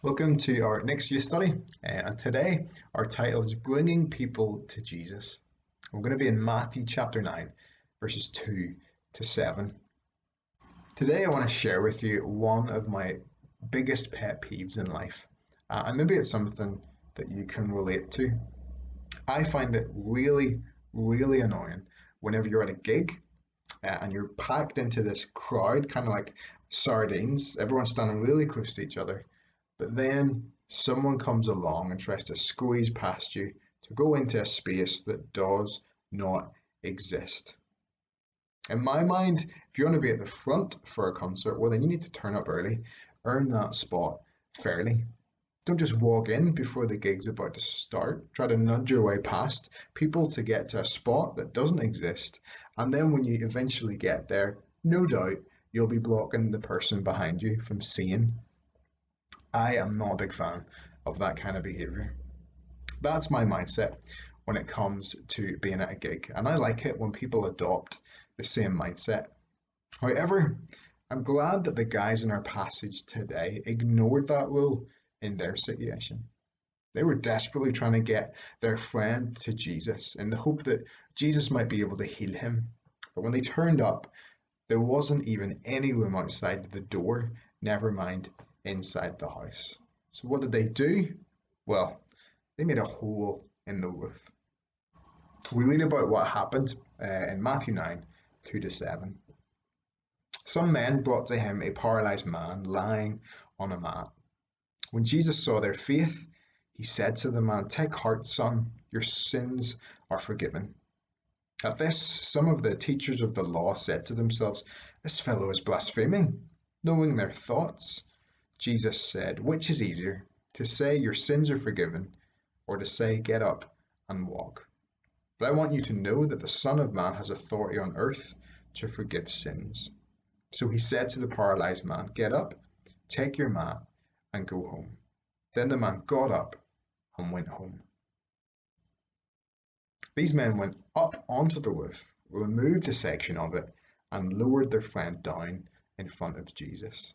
Welcome to our next year study, and today our title is Bringing People to Jesus. We're going to be in Matthew chapter 9, verses 2 to 7. Today I want to share with you one of my biggest pet peeves in life, and maybe it's something that you can relate to. I find it really, really annoying whenever you're at a gig and you're packed into this crowd, kind of like sardines, everyone's standing really close to each other. But then someone comes along and tries to squeeze past you to go into a space that does not exist. In my mind, if you want to be at the front for a concert, well, then you need to turn up early, earn that spot fairly. Don't just walk in before the gig's about to start. Try to nudge your way past people to get to a spot that doesn't exist. And then when you eventually get there, no doubt you'll be blocking the person behind you from seeing. I am not a big fan of that kind of behavior. That's my mindset when it comes to being at a gig, and I like it when people adopt the same mindset. However, I'm glad that the guys in our passage today ignored that rule in their situation. They were desperately trying to get their friend to Jesus in the hope that Jesus might be able to heal him. But when they turned up, there wasn't even any room outside the door, never mind inside the house. So what did they do? Well, they made a hole in the roof. We read about what happened in Matthew 9, 2 to 7. Some men brought to him a paralyzed man lying on a mat. When Jesus saw their faith, he said to the man, "Take heart, son, your sins are forgiven." At this, some of the teachers of the law said to themselves, "This fellow is blaspheming." Knowing their thoughts, Jesus said, "Which is easier, to say your sins are forgiven, or to say get up and walk? But I want you to know that the Son of Man has authority on earth to forgive sins." So he said to the paralyzed man, "Get up, take your mat, and go home." Then the man got up and went home. These men went up onto the roof, removed a section of it, and lowered their friend down in front of Jesus.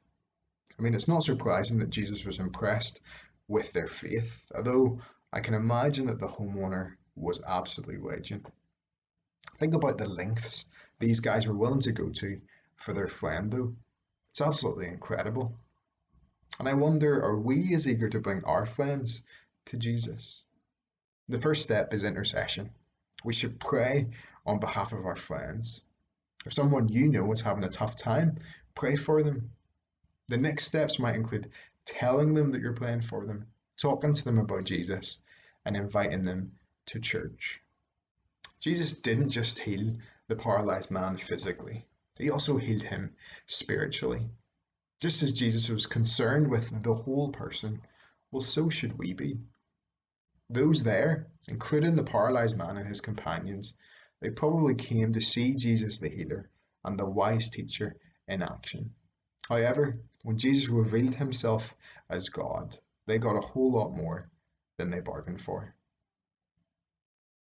I mean, it's not surprising that Jesus was impressed with their faith, although I can imagine that the homeowner was absolutely raging. Think about the lengths these guys were willing to go to for their friend, though. It's absolutely incredible. And I wonder, are we as eager to bring our friends to Jesus? The first step is intercession. We should pray on behalf of our friends. If someone you know is having a tough time, pray for them. The next steps might include telling them that you're praying for them, talking to them about Jesus, and inviting them to church. Jesus didn't just heal the paralyzed man physically, he also healed him spiritually. Just as Jesus was concerned with the whole person, well, so should we be. Those there, including the paralyzed man and his companions, they probably came to see Jesus the healer and the wise teacher in action. However, when Jesus revealed himself as God, they got a whole lot more than they bargained for.